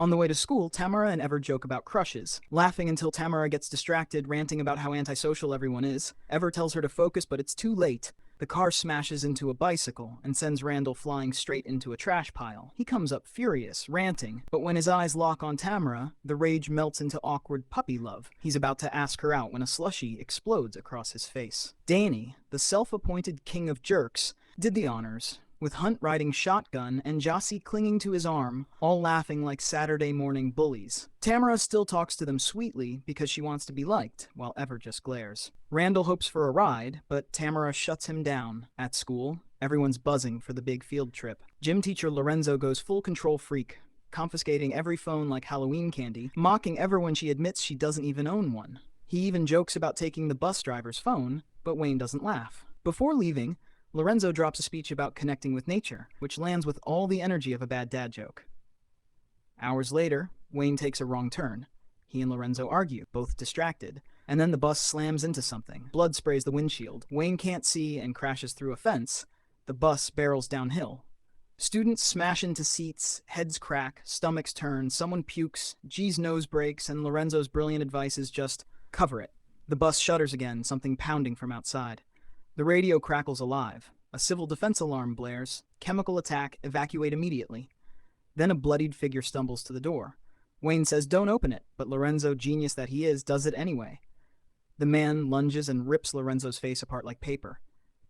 On the way to school, Tamara and Ever joke about crushes, laughing until Tamara gets distracted, ranting about how antisocial everyone is. Ever tells her to focus, but it's too late. The car smashes into a bicycle and sends Randall flying straight into a trash pile. He comes up furious, ranting, but when his eyes lock on Tamara, the rage melts into awkward puppy love. He's about to ask her out when a slushie explodes across his face. Danny, the self-appointed king of jerks, did the honors, with Hunt riding shotgun and Jossie clinging to his arm, all laughing like Saturday morning bullies. Tamara still talks to them sweetly because she wants to be liked, while Ever just glares. Randall hopes for a ride, but Tamara shuts him down. At school, everyone's buzzing for the big field trip. Gym teacher Lorenzo goes full control freak, confiscating every phone like Halloween candy, mocking Ever when she admits she doesn't even own one. He even jokes about taking the bus driver's phone, but Wayne doesn't laugh. Before leaving, Lorenzo drops a speech about connecting with nature, which lands with all the energy of a bad dad joke. Hours later, Wayne takes a wrong turn. He and Lorenzo argue, both distracted, and then the bus slams into something. Blood sprays the windshield. Wayne can't see and crashes through a fence. The bus barrels downhill. Students smash into seats, heads crack, stomachs turn, someone pukes, G's nose breaks, and Lorenzo's brilliant advice is just, cover it. The bus shudders again, something pounding from outside. The radio crackles alive. A civil defense alarm blares. Chemical attack, evacuate immediately. Then a bloodied figure stumbles to the door. Wayne says don't open it, but Lorenzo, genius that he is, does it anyway. The man lunges and rips Lorenzo's face apart like paper.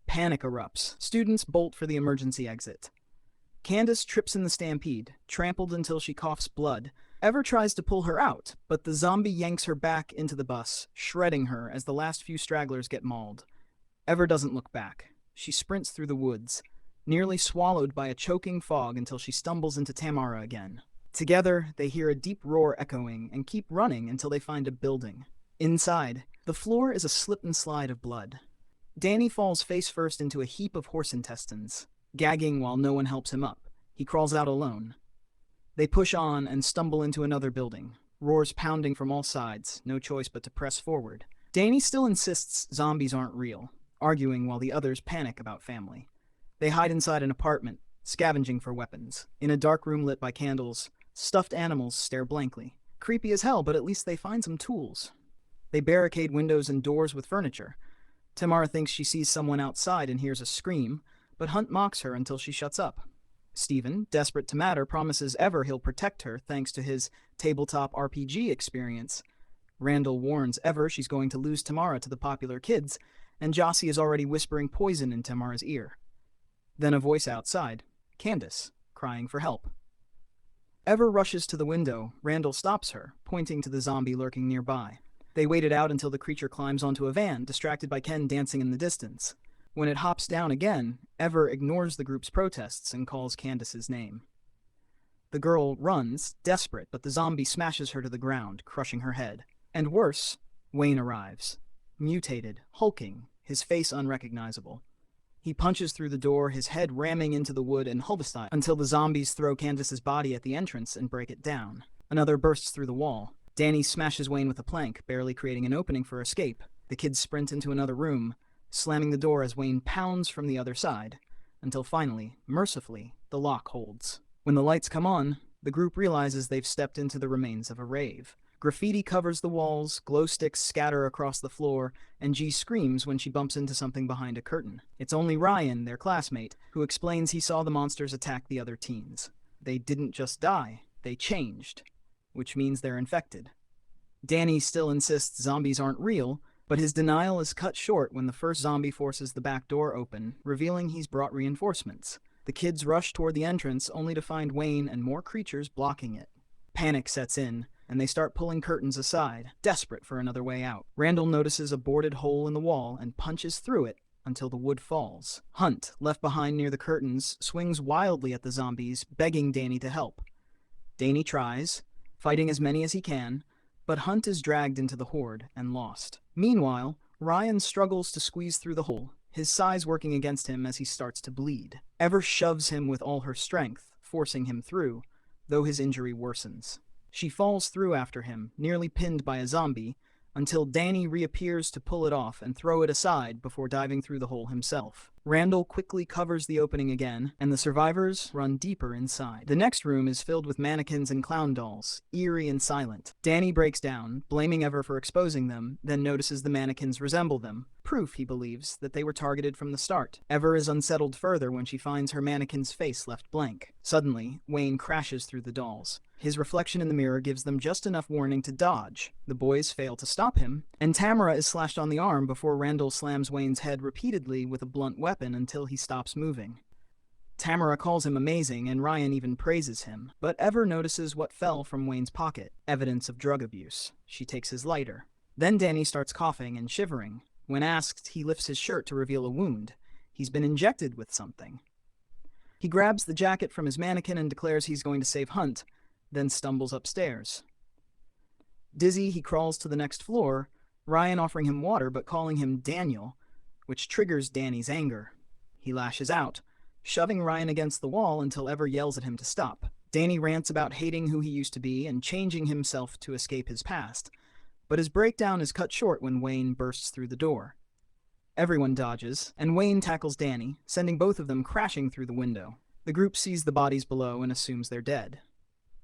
Panic erupts. Students bolt for the emergency exit. Candace trips in the stampede, trampled until she coughs blood. Ever tries to pull her out, but the zombie yanks her back into the bus, shredding her as the last few stragglers get mauled. Ever doesn't look back. She sprints through the woods, nearly swallowed by a choking fog until she stumbles into Tamara again. Together, they hear a deep roar echoing and keep running until they find a building. Inside, the floor is a slip and slide of blood. Danny falls face first into a heap of horse intestines, gagging while no one helps him up. He crawls out alone. They push on and stumble into another building, roars pounding from all sides, no choice but to press forward. Danny still insists zombies aren't real, arguing while the others panic about family. They hide inside an apartment, scavenging for weapons. In a dark room lit by candles, stuffed animals stare blankly. Creepy as hell, but at least they find some tools. They barricade windows and doors with furniture. Tamara thinks she sees someone outside and hears a scream, but Hunt mocks her until she shuts up. Stephen, desperate to matter, promises Ever he'll protect her thanks to his tabletop RPG experience. Randall warns Ever she's going to lose Tamara to the popular kids, and Jossie is already whispering poison in Tamara's ear. Then a voice outside, Candace, crying for help. Ever rushes to the window. Randall stops her, pointing to the zombie lurking nearby. They wait it out until the creature climbs onto a van, distracted by Ken dancing in the distance. When it hops down again, Ever ignores the group's protests and calls Candace's name. The girl runs, desperate, but the zombie smashes her to the ground, crushing her head. And worse, Wayne arrives. Mutated, hulking, his face unrecognizable. He punches through the door, his head ramming into the wood and Hulvestyle until the zombies throw Candace's body at the entrance and break it down. Another bursts through the wall. Danny smashes Wayne with a plank, barely creating an opening for escape. The kids sprint into another room, slamming the door as Wayne pounds from the other side, until finally, mercifully, the lock holds. When the lights come on, the group realizes they've stepped into the remains of a rave. Graffiti covers the walls, glow sticks scatter across the floor, and G screams when she bumps into something behind a curtain. It's only Ryan, their classmate, who explains he saw the monsters attack the other teens. They didn't just die, they changed, which means they're infected. Danny still insists zombies aren't real, but his denial is cut short when the first zombie forces the back door open, revealing he's brought reinforcements. The kids rush toward the entrance only to find Wayne and more creatures blocking it. Panic sets in, and they start pulling curtains aside, desperate for another way out. Randall notices a boarded hole in the wall and punches through it until the wood falls. Hunt, left behind near the curtains, swings wildly at the zombies, begging Danny to help. Danny tries, fighting as many as he can, but Hunt is dragged into the horde and lost. Meanwhile, Ryan struggles to squeeze through the hole, his size working against him as he starts to bleed. Ever shoves him with all her strength, forcing him through, though his injury worsens. She falls through after him, nearly pinned by a zombie, until Danny reappears to pull it off and throw it aside before diving through the hole himself. Randall quickly covers the opening again, and the survivors run deeper inside. The next room is filled with mannequins and clown dolls, eerie and silent. Danny breaks down, blaming Ever for exposing them, then notices the mannequins resemble them. Proof, he believes, that they were targeted from the start. Ever is unsettled further when she finds her mannequin's face left blank. Suddenly, Wayne crashes through the dolls. His reflection in the mirror gives them just enough warning to dodge. The boys fail to stop him, and Tamara is slashed on the arm before Randall slams Wayne's head repeatedly with a blunt weapon until he stops moving. Tamara calls him amazing, and Ryan even praises him, but Ever notices what fell from Wayne's pocket, evidence of drug abuse. She takes his lighter. Then Danny starts coughing and shivering. When asked, he lifts his shirt to reveal a wound. He's been injected with something. He grabs the jacket from his mannequin and declares he's going to save Hunt, then stumbles upstairs. Dizzy, he crawls to the next floor, Ryan offering him water but calling him Daniel, which triggers Danny's anger. He lashes out, shoving Ryan against the wall until Ever yells at him to stop. Danny rants about hating who he used to be and changing himself to escape his past, but his breakdown is cut short when Wayne bursts through the door. Everyone dodges, and Wayne tackles Danny, sending both of them crashing through the window. The group sees the bodies below and assumes they're dead.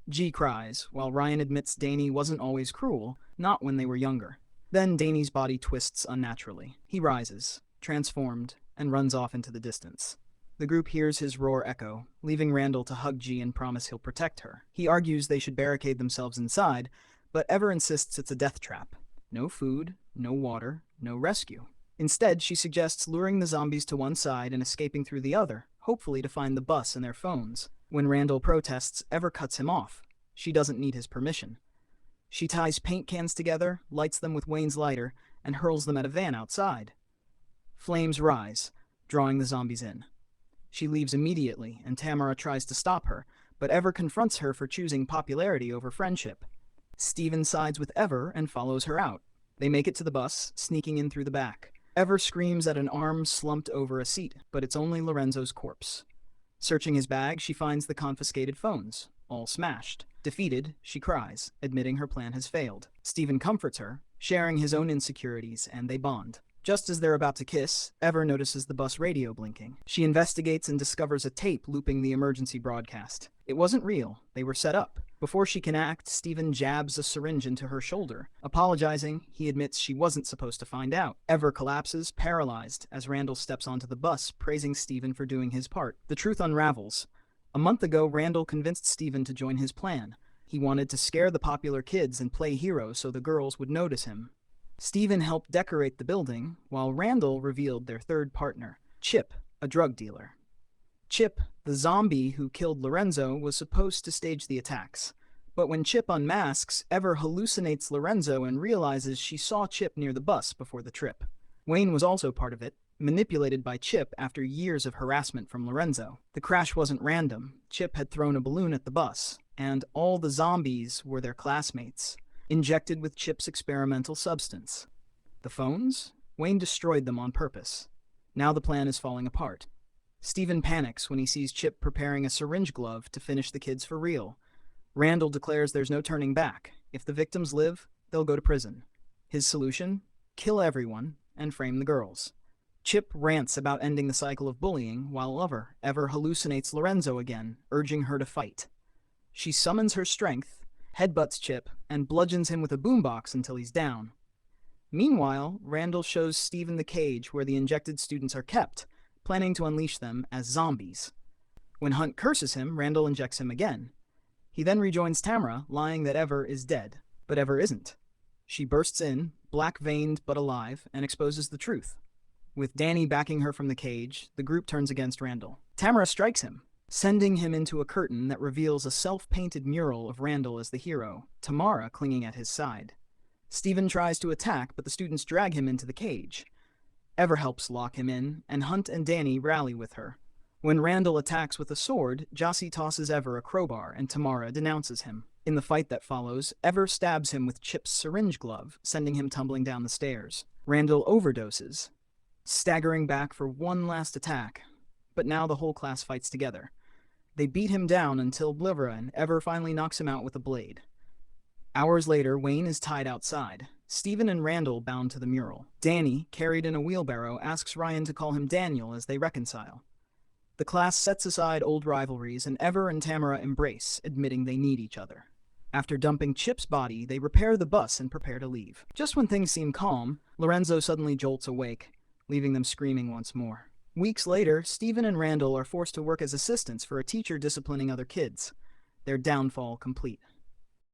G cries, while Ryan admits Danny wasn't always cruel, not when they were younger. Then Danny's body twists unnaturally. He rises, transformed, and runs off into the distance. The group hears his roar echo, leaving Randall to hug G and promise he'll protect her. He argues they should barricade themselves inside, but Ever insists it's a death trap. No food, no water, no rescue. Instead, she suggests luring the zombies to one side and escaping through the other, hopefully to find the bus and their phones. When Randall protests, Ever cuts him off. She doesn't need his permission. She ties paint cans together, lights them with Wayne's lighter, and hurls them at a van outside. Flames rise, drawing the zombies in. She leaves immediately, and Tamara tries to stop her, but Ever confronts her for choosing popularity over friendship. Steven sides with Ever and follows her out. They make it to the bus, sneaking in through the back. Ever screams at an arm slumped over a seat, but it's only Lorenzo's corpse. Searching his bag, she finds the confiscated phones, all smashed. Defeated, she cries, admitting her plan has failed. Steven comforts her, sharing his own insecurities, and they bond. Just as they're about to kiss, Ever notices the bus radio blinking. She investigates and discovers a tape looping the emergency broadcast. It wasn't real, they were set up. Before she can act, Steven jabs a syringe into her shoulder. Apologizing, he admits she wasn't supposed to find out. Ever collapses, paralyzed, as Randall steps onto the bus, praising Steven for doing his part. The truth unravels. A month ago, Randall convinced Steven to join his plan. He wanted to scare the popular kids and play hero so the girls would notice him. Steven helped decorate the building, while Randall revealed their third partner, Chip, a drug dealer. Chip, the zombie who killed Lorenzo, was supposed to stage the attacks. But when Chip unmasks, Ever hallucinates Lorenzo and realizes she saw Chip near the bus before the trip. Wayne was also part of it, manipulated by Chip after years of harassment from Lorenzo. The crash wasn't random. Chip had thrown a balloon at the bus, and all the zombies were their classmates, injected with Chip's experimental substance. The phones? Wayne destroyed them on purpose. Now the plan is falling apart. Steven panics when he sees Chip preparing a syringe glove to finish the kids for real. Randall declares there's no turning back. If the victims live, they'll go to prison. His solution? Kill everyone and frame the girls. Chip rants about ending the cycle of bullying, while Ever hallucinates Lorenzo again, urging her to fight. She summons her strength, headbutts Chip, and bludgeons him with a boombox until he's down. Meanwhile, Randall shows Steven the cage where the injected students are kept, planning to unleash them as zombies. When Hunt curses him, Randall injects him again. He then rejoins Tamara, lying that Ever is dead, but Ever isn't. She bursts in, black-veined but alive, and exposes the truth. With Danny backing her from the cage, the group turns against Randall. Tamara strikes him, sending him into a curtain that reveals a self-painted mural of Randall as the hero, Tamara clinging at his side. Steven tries to attack, but the students drag him into the cage. Ever helps lock him in, and Hunt and Danny rally with her. When Randall attacks with a sword, Jossie tosses Ever a crowbar, and Tamara denounces him. In the fight that follows, Ever stabs him with Chip's syringe glove, sending him tumbling down the stairs. Randall overdoses, staggering back for one last attack, but now the whole class fights together. They beat him down until and Ever finally knocks him out with a blade. Hours later, Wayne is tied outside. Stephen and Randall bound to the mural. Danny, carried in a wheelbarrow, asks Ryan to call him Daniel as they reconcile. The class sets aside old rivalries and Ever and Tamara embrace, admitting they need each other. After dumping Chip's body, they repair the bus and prepare to leave. Just when things seem calm, Lorenzo suddenly jolts awake, leaving them screaming once more. Weeks later, Stephen and Randall are forced to work as assistants for a teacher disciplining other kids. Their downfall complete.